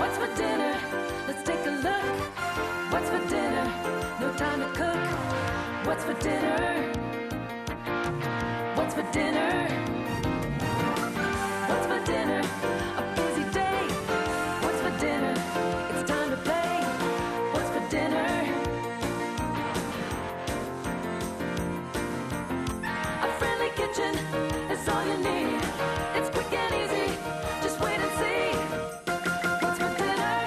What's for dinner? Let's take a look. What's for dinner? No time to cook. What's for dinner? What's for dinner? What's for dinner? A busy day. What's for dinner? It's time to play. What's for dinner? A friendly kitchen is all you need. It's quick and easy. Just wait and see. What's for dinner?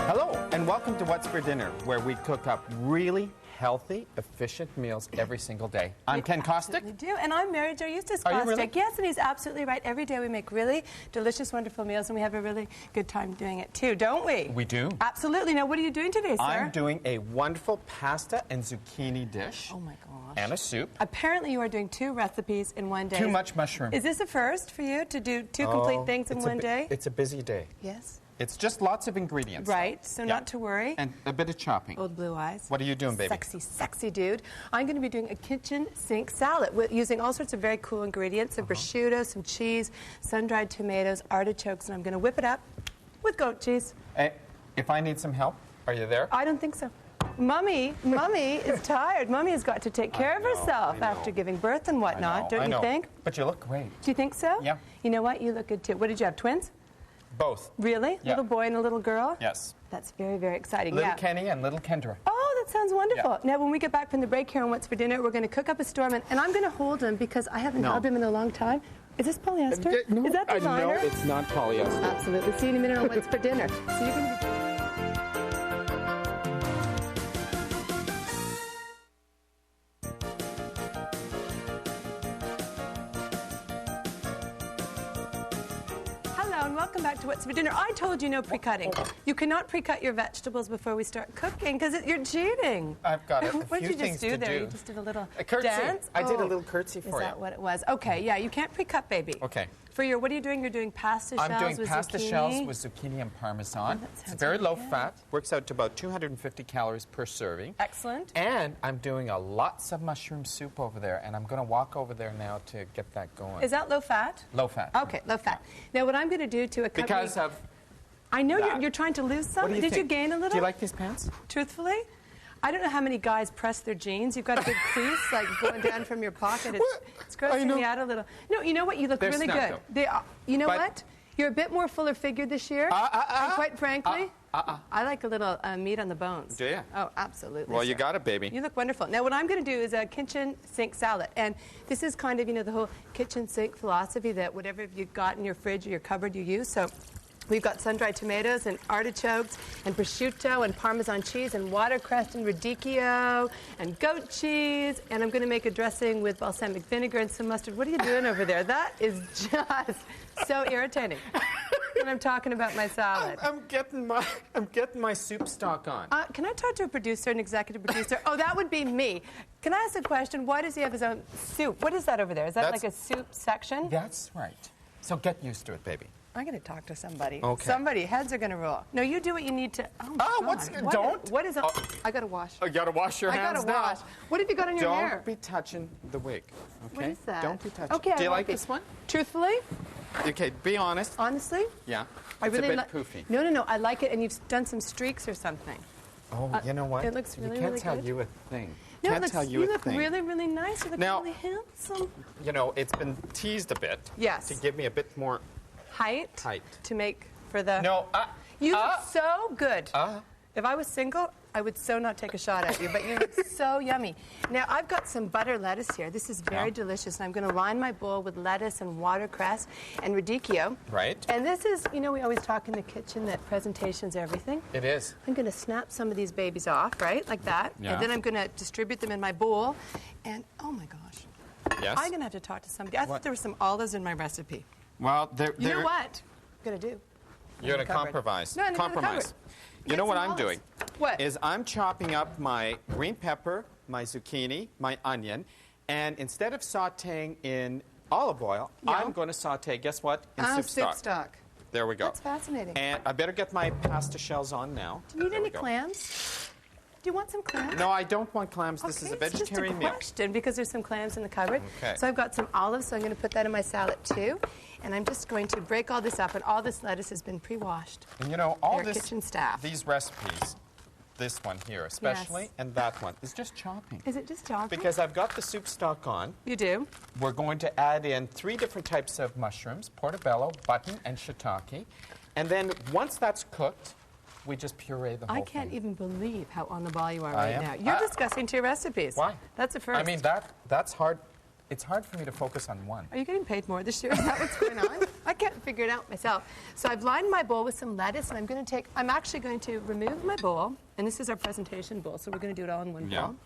Hello, and welcome to What's for Dinner, where we cook up really healthy, efficient meals every single day. I'm Ken Kostick. We do, and I'm married to Eustace Are you Kostick. really? Yes, and he's absolutely right. Every day we make really delicious, wonderful meals, and we have a really good time doing it too, don't we? We do. Absolutely. Now, what are you doing today, sir? I'm doing a wonderful pasta and zucchini dish. Oh my gosh. And a soup. Apparently, you are doing 2 recipes in one day. Too much mushroom. Is this a first for you to do 2 complete things in one day? It's a busy day. Yes. It's just lots of ingredients. Right, so Yeah. not to worry. And a bit of chopping. Old blue eyes. What are you doing, baby? Sexy, sexy dude. I'm going to be doing a kitchen sink salad using all sorts of very cool ingredients, some prosciutto, some cheese, sun-dried tomatoes, artichokes, and I'm going to whip it up with goat cheese. Hey, if I need some help, are you there? I don't think so. Mummy is tired. Mummy has got to take care of herself I know. after giving birth and whatnot, I don't know. you think? But you look great. Do you think so? Yeah. You know what? You look good too. What did you have, twins? Both. Really? Yeah. Little boy and a little girl? Yes. That's very, very exciting. Little yeah. Kenny and little Kendra. Oh, that sounds wonderful. Yeah. Now, when we get back from the break here on What's for Dinner, we're going to cook up a storm, and I'm going to hold him because I haven't held him in a long time. Is this polyester? No, Is that the No, liner? it's not polyester. Absolutely. See you in a minute on What's for Dinner. So you're going to be... Hello and welcome back to What's for Dinner. I told you no pre-cutting. You cannot pre-cut your vegetables before we start cooking because you're cheating. I've got a What few did you things just do to there? do. You just did a little A curtsy. dance? I did a Oh. little curtsy for Is you. that what it was? Okay, yeah, you can't pre-cut, baby. Okay. For your, what are you doing? You're doing pasta shells I'm doing with pasta zucchini? shells with zucchini and Parmesan. that It's sounds very really low good. fat, works out to about 250 calories per serving. Excellent. And I'm doing a lots of mushroom soup over there, and I'm going to walk over there now to get that going. Is that low fat? Low fat. Okay, low fat. Now, what I'm going to do to accompany... Because of... I know that. you're trying to lose some. What do you Did think? you gain a little? Do you like these pants? Truthfully? I don't know how many guys press their jeans. You've got a big crease, like going down from your pocket. It's grossing me out a little. No, you know what? You look They're really snug, good. though. They are. You know But- what? You're a bit more fuller figured this year. And quite frankly, I like a little meat on the bones. Do you? Oh, absolutely. Well, you sir. got it, baby. You look wonderful. Now, what I'm going to do is a kitchen sink salad. And this is kind of, the whole kitchen sink philosophy that whatever you've got in your fridge or your cupboard you use. So we've got sun-dried tomatoes and artichokes and prosciutto and Parmesan cheese and watercress and radicchio and goat cheese. And I'm going to make a dressing with balsamic vinegar and some mustard. What are you doing over there? That is just so irritating when I'm talking about my salad. I'm getting my soup stock on. Can I talk to a producer, an executive producer? Oh, that would be me. Can I ask a question? Why does he have his own soup? What is that over there? Is that That's- like a soup section? That's right. So get used to it, baby. I'm going to talk to somebody. Okay. Somebody. Heads are going to roll. No, you do what you need to. Oh, my God. what's... Don't. What is... I got to wash. You got to wash your I hands got to wash. now. What have you got on your hair? Don't be touching the wig, okay? What is that? Don't be touching. Okay, Do you I like won't be. this one? Truthfully? Okay, be honest. Honestly? Yeah. I It's really a bit poofy. No, I like it, and you've done some streaks or something. Oh, you know what? it looks really, you can't really tell good. you a thing. No, Can't tell you a look thing. really, really nice. You look Now- really handsome. You know, it's been teased a bit. Yes. To give me a bit more Height. height. To make for the... No. You look so good. Uh. If I was single, I would so not take a shot at you, but you look so yummy. Now, I've got some butter lettuce here. This is very delicious, and I'm going to line my bowl with lettuce and watercress and radicchio. Right. And this is, we always talk in the kitchen that presentation's everything. It is. I'm going to snap some of these babies off, right, like that. Yeah. And then I'm going to distribute them in my bowl. And, oh, my gosh. Yes. I'm going to have to talk to somebody. I thought there were some olives in my recipe. Well, they're... You know what I'm going to do? You're going to Cupboard. compromise. No, in the compromise. cupboard. You know Get what some I'm olives. doing? What? Is I'm chopping up my green pepper, my zucchini, my onion, And instead of sautéing in olive oil, Yeah. I'm going to saute, guess what? In soup stock. There we go. That's fascinating. And I better get my pasta shells on now. Do you need There we any go. clams? Do you want some clams? No, I don't want clams. This is a Okay, it's vegetarian just meal. a question because there's some clams in the cupboard. Okay. So I've got some olives, so I'm going to put that in my salad too. And I'm just going to break all this up, and all this lettuce has been pre-washed. And you know, all Your this, kitchen staff. these recipes, this one here especially, Yes. and that one, is just chopping. Is it just chopping? Because I've got the soup stock on. You do? We're going to add in 3 different types of mushrooms, portobello, button, and shiitake. And then once that's cooked, we just puree the whole I can't thing. even believe how on the ball you are I right am. now. You're discussing 2 recipes. Why? That's a first. I mean, that's hard. It's hard for me to focus on one. Are you getting paid more this year? Is that what's going on? I can't figure it out myself. So I've lined my bowl with some lettuce, and I'm actually going to remove my bowl, and this is our presentation bowl, so we're going to do it all in one bowl.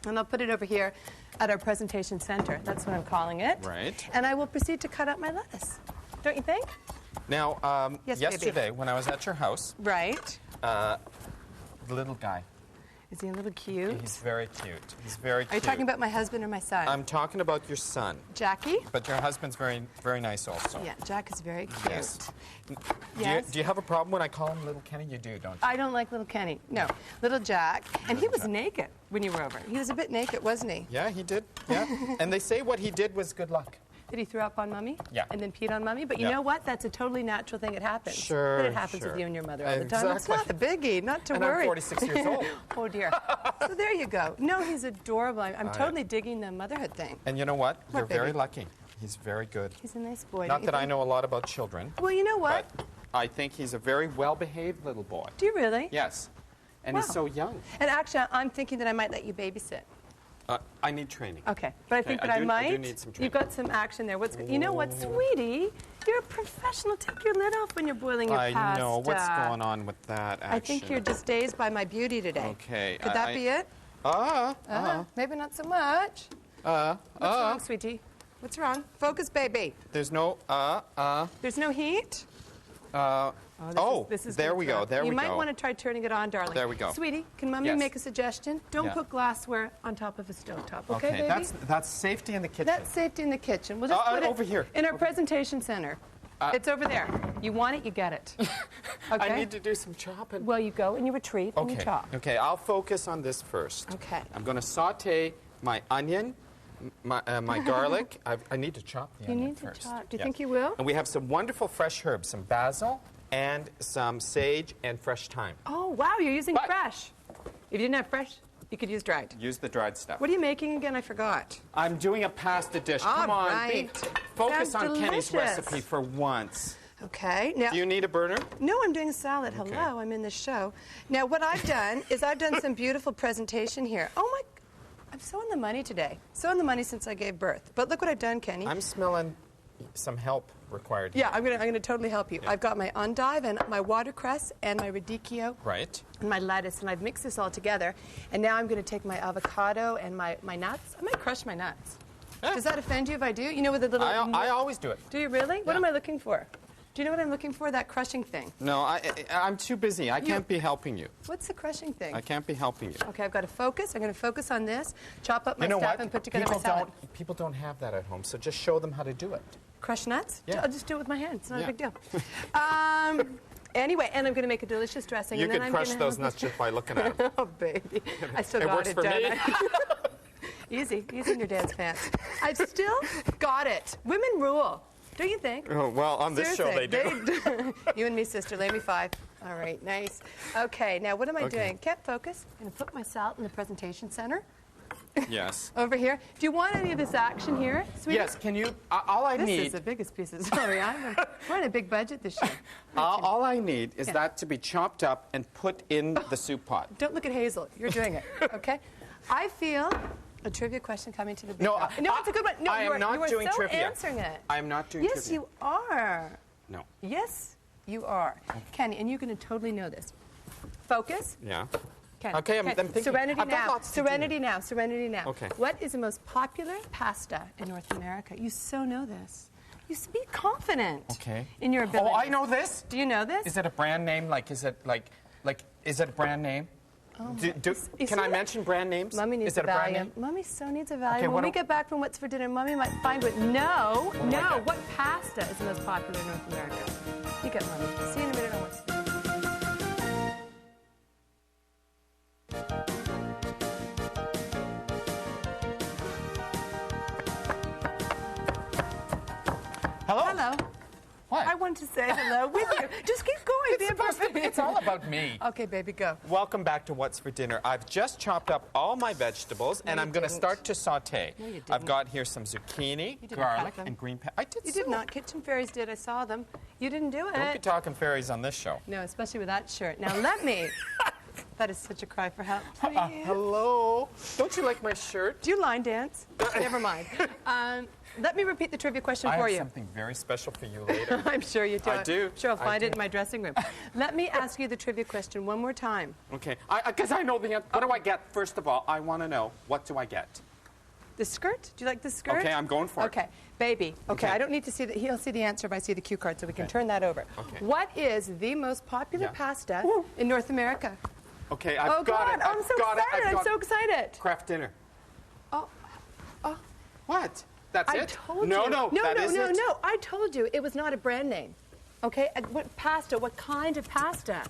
And I'll put it over here at our presentation center. That's what I'm calling it. Right. And I will proceed to cut up my lettuce. Don't you think? Now, Yes, yesterday when I was at your house, Right. the little guy, Is he a little cute? he's very cute. He's very cute. Are you talking about my husband or my son? I'm talking about your son, Jackie? but your husband's very, very nice also. Yeah, Jack is very cute. Yes. Yes. Do you have a problem when I call him Little Kenny? You do, don't you? I don't like little Kenny. No, little Jack. And he was naked when you were over. He was a bit naked, wasn't he? Yeah, he did. Yeah. And they say what he did was good luck. Did he throw up on Mommy? Yeah. And then peed on Mommy? But you Yeah. know what? That's a totally natural thing. It happens. Sure, But it happens sure. with you and your mother all the time. It's Exactly. not a biggie. Not to And worry. I'm 46 years old. Oh, dear. So there you go. No, he's adorable. I'm totally digging the motherhood thing. And you know what? What, You're very baby? lucky. He's very good. He's a nice boy. Not don't you that I think? know a lot about children, Well, you know what? but I think he's a very well-behaved little boy. Do you really? Yes. And he's Wow. so young. And actually, I'm thinking that I might let you babysit. I need training. Okay, but I think I that I do might. need some training. You've got some action there. You know what, sweetie? You're a professional. Take your lid off when you're boiling your pasta. I know. What's going on with that action? I think you're just dazed by my beauty today. Okay. Could that be it? Maybe not so much. What's wrong, sweetie? What's wrong? Focus, baby. There's no, There's no heat? This is there good we go, stuff. there we You might go. want to try turning it on, darling. There we go. Sweetie, can Mommy Yes. make a suggestion? Don't Yeah. put glassware on top of a stovetop, okay, baby? that's safety in the kitchen. That's safety in the kitchen. We'll just put it over here. in our presentation center. It's over there. You want it, you get it. Okay? I need to do some chopping. Well, you go and you retrieve and you Okay. chop. Okay, I'll focus on this first. Okay. I'm going to saute my onion, my garlic. I need to chop the You onion need to first. chop. Do you Yes. think you will? And we have some wonderful fresh herbs, some basil and some sage and fresh thyme. Oh, wow, you're using But- fresh. If you didn't have fresh, you could use dried. Use the dried stuff. What are you making again? I forgot. I'm doing a pasta dish. Come All on, right. focus Sounds on Kenny's delicious. recipe for once. Okay. Now, Do you need a burner? no, I'm doing a salad. Hello, I'm in the show. Now, what I've done is I've done some beautiful presentation here. Oh, my, I'm so on the money today. So on the money since I gave birth. But look what I've done, Kenny. I'm smelling some help required. Yeah, I'm gonna totally help you. I've got my endive and my watercress and my radicchio Right. and my lettuce, and I've mixed this all together. And now I'm gonna take my avocado and my nuts. I might crush my nuts. Yeah. Does that offend you if I do? You know, with a little. I always do it. Do you really? What Yeah. am I looking for? Do you know what I'm looking for? That crushing thing. No, I'm too busy. I can't be helping you. What's the crushing thing? I can't be helping you. Okay, I've got to focus. I'm going to focus on this, chop up my You know stuff, what? and put together people my salad. people don't have that at home, so just show them how to do it. Crush nuts? Yeah. I'll just do it with my hands. It's not Yeah. a big deal. Anyway, and I'm going to make a delicious dressing. You and then could I'm crush gonna those have nuts just by looking at them. Oh, baby. I still It got works it, for don't me. I? Easy in your dad's pants. I've still got it. Women rule. Don't you think? Oh, well, on this show they Seriously, do. You and me, sister. Lay me 5. All right, nice. Okay, now what am I Okay. doing? Can't focus. I'm going to put my salad in the presentation center Yes. over here. Do you want any of this action here, sweetie? Yes, can you, all I This need, is the biggest piece of celery. We're on a big budget this year. all I need is Yeah. that to be chopped up and put in the soup pot. Don't look at Hazel. You're doing it, okay? I feel a trivia question coming to the big No, house. No, it's a good one. No, I am not you are doing so trivia. answering it. I am not doing Yes, trivia. you are. No. Yes, you are. Kenny, and you're going to totally know this. Focus. Yeah. Kenny. Okay, I'm thinking. Serenity I've got now. lots to do. Serenity now. Serenity now. Okay. What is the most popular pasta in North America? You so know this. You be confident Okay. in your ability. Oh, I know this. Do you know this? Is it a brand name? Is it a brand name? Can I mention brand names? Mommy needs Is it a a brand name? Valium. Mommy so needs a Valium. Okay, when we get back from What's for Dinner, Mommy might find what. No. get? What pasta is the most popular in North America? You get Mommy. See you in a minute on What's for Dinner. Hello? Hello. What? I want to say hello with you. Just keep going. Be a perfect. It's all about me. Okay, baby, go. Welcome back to What's for Dinner. I've just chopped up all my vegetables, and I'm going to start to saute. No, you didn't. I've got here some zucchini, didn't garlic, cut them. and green pepper. I did You so. did not. Kitchen fairies did. I saw them. You didn't do it. Don't be talking fairies on this show. No, especially with that shirt. Now let me. That is such a cry for help. Please. Hello. Don't you like my shirt? Do you line dance? Never mind. Let me repeat the trivia question I for have you. something very special for you later. I'm sure you do. I do. I'm sure I'll I find do. it in my dressing room. Let me ask you the trivia question one more time. Okay. Because I know the answer. What do I get? First of all, I want to know, what do I get? The skirt? Do you like the skirt? Okay, I'm going for it. Okay, baby. Okay, Okay. I don't need to see that. He'll see the answer if I see the cue card, so we can turn that over. Okay. What is the most popular Yeah. pasta in North America? Okay, I've Oh, got God, it. I'm so excited. I'm so excited. Craft dinner. Oh, What? That's I it? told no, you. No, that is it? No. I told you it was not a brand name. Okay, what pasta? What kind of pasta?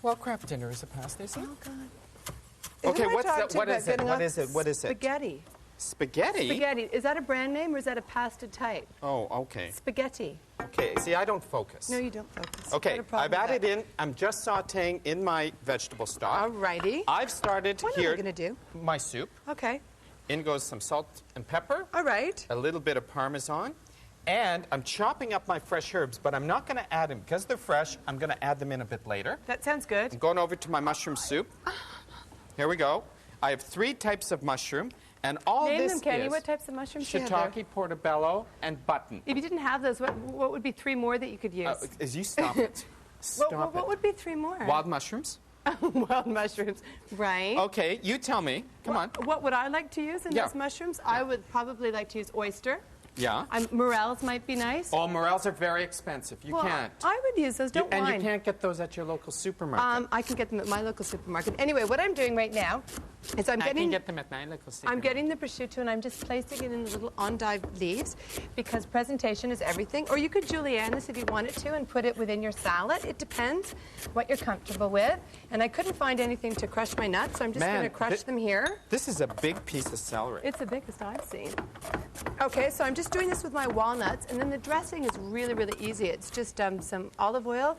Well, craft dinner is a pasta, isn't it? Oh, God. Okay, Who am I what's talking that? to What about is it? getting What off is it? What is it? Spaghetti. Spaghetti? Spaghetti. Is that a brand name or is that a pasta type? Oh, okay. Spaghetti. Okay, see, I don't focus. No, you don't focus. Okay, Got a problem I've with added that. in, I'm just sauteing in my vegetable stock. Alrighty. I've started What am I here gonna do? my soup. Okay. In goes some salt and pepper, All right. a little bit of Parmesan, and I'm chopping up my fresh herbs, but I'm not going to add them. Because they're fresh, I'm going to add them in a bit later. That sounds good. I'm going over to my mushroom soup. Here we go. I have 3 types of mushroom, and all Name this them, Kenny. is What types of mushrooms do you have there? shiitake, portobello, and button. If you didn't have those, what would be 3 more that you could use? As you stop it. Stop what it. would be 3 more? Wild mushrooms? Wild mushrooms. Right. Okay, you tell me. Come on. What would I like to use in Yeah. those mushrooms? I would probably like to use oyster. Yeah. Morels might be nice. Oh, morels are very expensive. You Well, can't. I would use those. Don't and mind. you can't get those at your local supermarket. I can get them at my local supermarket. Anyway, what I'm doing right now is I'm I getting can get them at my local supermarket. I'm getting the prosciutto and I'm just placing it in the little endive leaves because presentation is everything. Or you could julienne this if you wanted to and put it within your salad. It depends what you're comfortable with. And I couldn't find anything to crush my nuts, so I'm just Man, going to crush them here. This is a big piece of celery. It's the biggest I've seen. Okay, so I'm just doing this with my walnuts, and then the dressing is really, really easy. It's just some olive oil,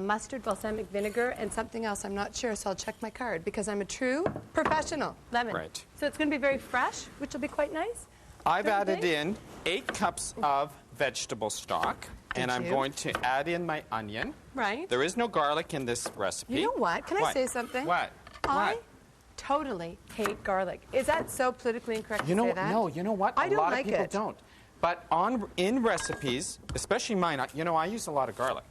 mustard, balsamic vinegar, and something else. I'm not sure, so I'll check my card because I'm a true professional. Lemon. Right. So it's going to be very fresh, which will be quite nice. I've Don't you added think? in 8 cups of vegetable stock, and I'm you? going to add in my onion. Right. There is no garlic in this recipe. You know what? Can I say something? What? I What? totally hate garlic. Is that so politically incorrect You know to say what? that? No, you know what? I don't a lot like of people it. don't. But in recipes, especially mine, I use a lot of garlic.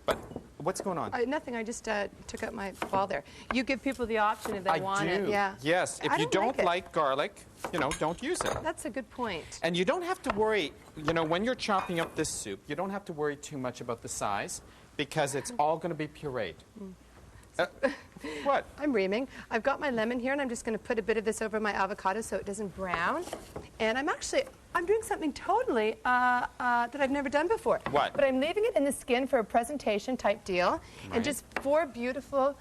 But what's going on? Nothing. I just took out my ball there. You give people the option if they I want do. it. Yeah. Yes. If I you don't it. like garlic, don't use it. That's a good point. And you don't have to worry, when you're chopping up this soup, you don't have to worry too much about the size because it's all going to be pureed. What? I'm reaming. I've got my lemon here, and I'm just going to put a bit of this over my avocado so it doesn't brown. And I'm doing something totally that I've never done before. What? But I'm leaving it in the skin for a presentation type deal, Right. and just 4 beautiful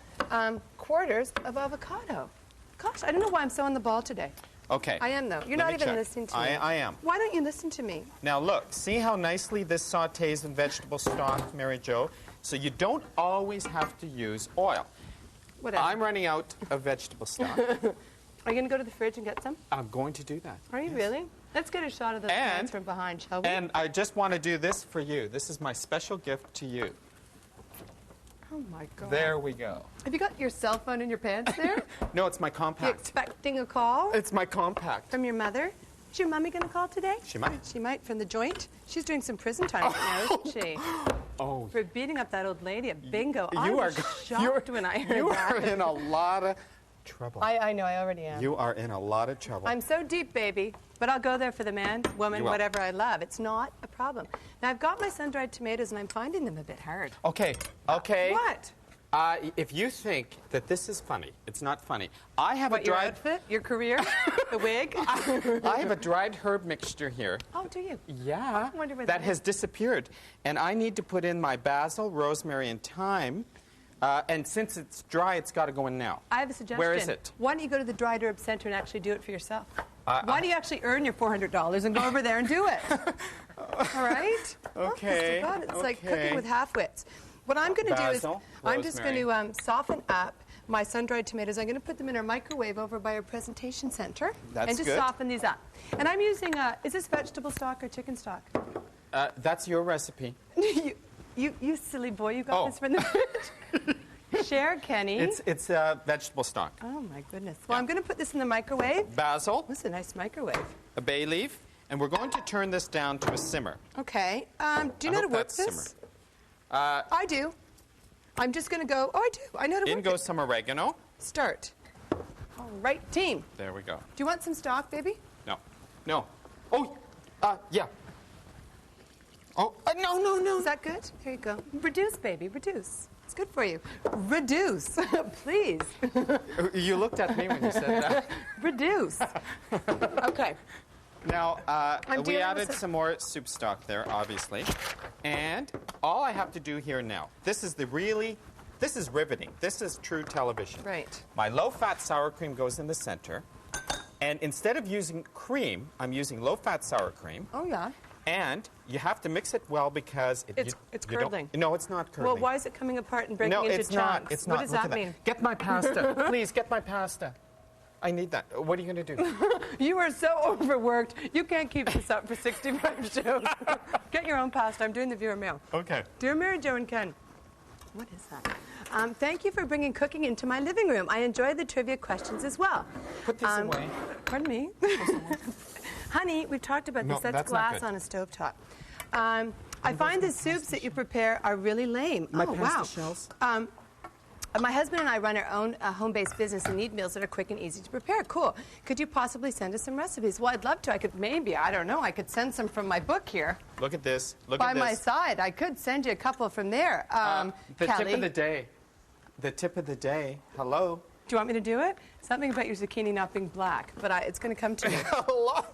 quarters of avocado. Gosh, I don't know why I'm so on the ball today. Okay. I am, though. You're Let not me even check. listening to me. I am. Why don't you listen to me? Now look, see how nicely this sautés in vegetable stock, Mary Jo? So you don't always have to use oil. Whatever. I'm running out of vegetable stock. Are you going to go to the fridge and get some? I'm going to do that. Are you Yes. really? Let's get a shot of those And- plants from behind, shall we? And I just want to do this for you. This is my special gift to you. oh, my God. There we go. Have you got your cell phone in your pants there? No, it's my You compact. expecting a call It's my compact. from your mother? Is your mommy going to call today? She might. She might, from the joint. She's doing some prison time right now, isn't she? Oh, For beating up that old lady at bingo. you I are was shocked you're- when I heard You that. are in a lot of trouble. I know, I already am. You are in a lot of trouble. I'm so deep, baby. But I'll go there for the man, woman, You will. whatever I love. It's not a problem. Now, I've got my sun-dried tomatoes, and I'm finding them a bit hard. Okay. What? If you think that this is funny, it's not funny. I have a What, your dried. outfit? Your career? The wig? I have a dried herb mixture here. Oh, do you? Yeah. I wonder where that that has disappeared, and I need to put in my basil, rosemary, and thyme. And since it's dry, it's got to go in now. I have a suggestion. Where is it? Why don't you go to the Dried Herb Center and actually do it for yourself? Why don't you actually earn your $400 and go over there and do it? All right? Okay. Oh, God, it's like okay. cooking with half-wits. What I'm going to do is Basil, I'm just going rosemary. to soften up my sun-dried tomatoes. I'm going to put them in our microwave over by our presentation center. That's and just good. soften these up. And I'm using, is this vegetable stock or chicken stock? That's your recipe. you silly boy, you got Oh. this from the fridge. Share, Kenny. It's vegetable stock. Oh, my goodness. Well, I'm going to put this in the microwave. Basil, This is a nice microwave. a bay leaf, and we're going to turn this down to a simmer. Okay. Do you I know how to hope work that's this? simmered. I do. I'm just going to go. Oh, I do. I know how to In work goes some oregano. it. Start. All right, team. There we go. Do you want some stock, baby? No. No. Oh, yeah. Oh, no. Is that good? There you go. Reduce, baby. Reduce. It's good for you. Reduce. Please. You looked at me when you said that. Reduce. Okay. Now, we dealing added with some more soup stock there, obviously. And all I have to do here now, this is riveting. This is true television. Right. My low-fat sour cream goes in the center. And instead of using cream, I'm using low-fat sour cream. Oh, yeah. And you have to mix it well because It's you don't- curdling. No, it's not curdling. Well, why is it coming apart and breaking No, into it's chunks? not. It's not. What does Look that at mean? Get my pasta. Please, get my pasta. I need that. What are you going to do? You are so overworked. You can't keep this up for 65 shows. Get your own pasta. I'm doing the viewer mail. Okay. Dear Mary Jo and Ken, what is that? Thank you for bringing cooking into my living room. I enjoy the trivia questions as well. Put this away. Pardon me? Honey, we've talked about No, this. That's that's not glass good. on a stovetop. I find the soups that you prepare are really lame. My oh, pasta wow. shells? My husband and I run our own home-based business and need meals that are quick and easy to prepare. Cool. Could you possibly send us some recipes? Well, I'd love to. I could maybe, I don't know, I could send some from my book here. Look at this. Look By at this. my side. I could send you a couple from there. The Kelly, tip of the day. The tip of the day. Hello. do you want me to do it? Something about your zucchini not being black, but it's going to come to you. Hello.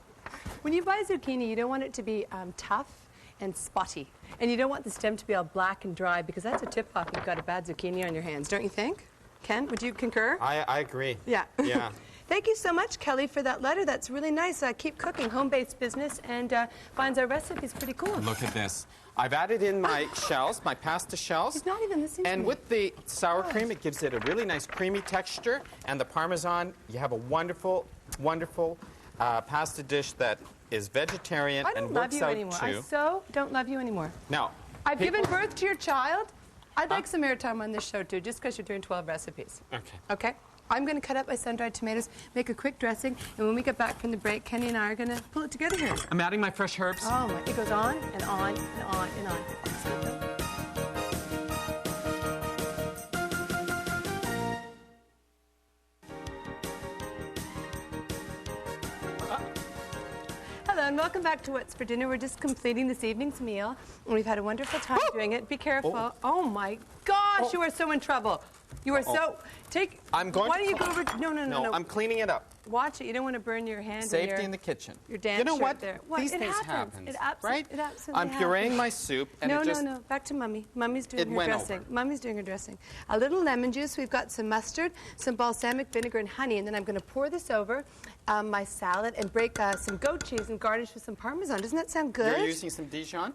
When you buy zucchini, you don't want it to be tough and spotty. And you don't want the stem to be all black and dry because that's a tip-off you've got a bad zucchini on your hands, don't you think? Ken, would you concur? I agree. Yeah. Yeah. Thank you so much, Kelly, for that letter. That's really nice. Keep cooking, home-based business, and finds our recipes pretty cool. Look at this. I've added in my shells, my pasta shells. He's not even listening to And me. with the sour cream, it gives it a really nice creamy texture. And the Parmesan, you have a wonderful, wonderful pasta dish that is vegetarian I and don't love works you out anymore. too. I so don't love you anymore. Now, I've people- given birth to your child. I'd like some airtime on this show, too, just because you're doing 12 recipes. Okay. Okay? I'm going to cut up my sun-dried tomatoes, make a quick dressing, and when we get back from the break, Kenny and I are going to pull it together here. I'm adding my fresh herbs. Oh, my, it goes on and on and on and on. Hello and welcome back to What's for Dinner. We're just completing this evening's meal, and we've had a wonderful time doing it. Be careful. Oh, my gosh, you are so in trouble. You are so... Take... I'm going Why to- don't you go over... No. I'm cleaning it up. Watch it. You don't want to burn your hand. Safety and in the kitchen. your dance You know shirt what? there. What? These It things happens. happen, It right? absolutely I'm pureeing happens. my soup, and No, it just... no. Back to Mummy. Mummy's doing It her went dressing. over. Mummy's doing her dressing. A little lemon juice. We've got some mustard, some balsamic vinegar, and honey. And then I'm going to pour this over my salad and break some goat cheese and garnish with some Parmesan. Doesn't that sound good? You're using some Dijon?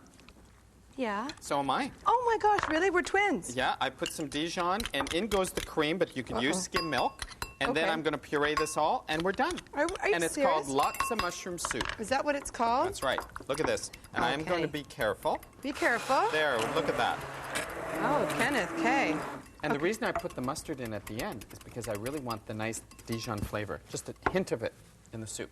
Yeah. So am I. Oh, my gosh. Really? We're twins. Yeah, I put some Dijon, and in goes the cream, but you can use skim milk. And then Okay. I'm going to puree this all, and we're done. Are you and it's serious? called lots of mushroom soup. Is that what it's called? That's right. Look at this. And I am going to Okay. be careful. Be careful. There, look at that. Oh, Kenneth K. And the reason I put the mustard in at the end is because I really want the nice Dijon flavor. Just a hint of it in the soup.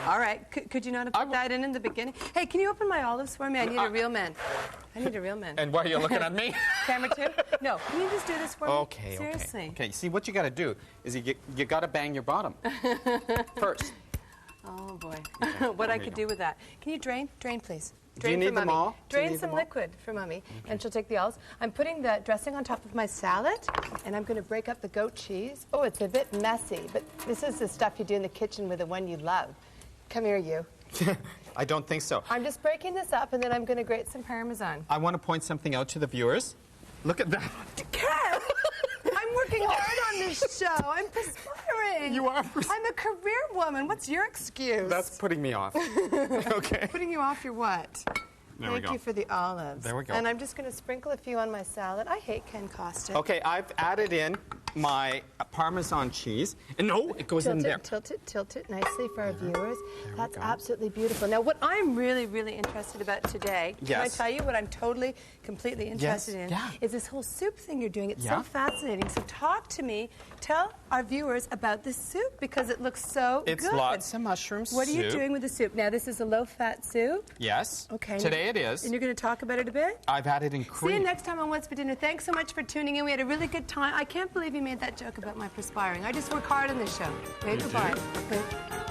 All right. Could you not have put that in the beginning? Hey, can you open my olives for me? I need a real man. I need a real man. And why are you looking at me? Camera two? No. Can you just do this for me? Okay, Seriously. okay. Okay, see, what you got to do is you got to bang your bottom first. Oh, boy. Okay, What I there you could go. do with that. Can you drain? Drain, please. Do you need them all? Drain some liquid for Mommy, and she'll take the olives. I'm putting the dressing on top of my salad, and I'm going to break up the goat cheese. Oh, it's a bit messy, but this is the stuff you do in the kitchen with the one you love. Come here, you. I don't think so. I'm just breaking this up, and then I'm going to grate some Parmesan. I want to point something out to the viewers. Look at that. Kat, I'm working hard on this show. I'm perspiring. You are I'm a career woman. What's your excuse? That's putting me off. Okay. Putting you off your what? There we Thank go. you for the olives. There we go. And I'm just going to sprinkle a few on my salad. I hate Ken Kostick. Okay, I've added in my Parmesan cheese. And no, it goes in there. Tilt it nicely for our viewers. That's go. absolutely beautiful. Now, what I'm really, really interested about today, can I Yes. tell you what I'm totally, completely interested Yes, in? yeah. Is this whole soup thing you're doing. It's Yeah. so fascinating. So talk to me. Tell our viewers about this soup because it looks so It's good. lots of mushroom soup. What are you doing with the soup? Now, this is a low-fat soup. Yes. Okay. Today it is. And you're going to talk about it a bit? I've added in See you cream. next time on What's for Dinner. Thanks so much for tuning in. We had a really good time. I can't believe you made that joke about my perspiring. I just work hard on this show. Okay, goodbye. Okay.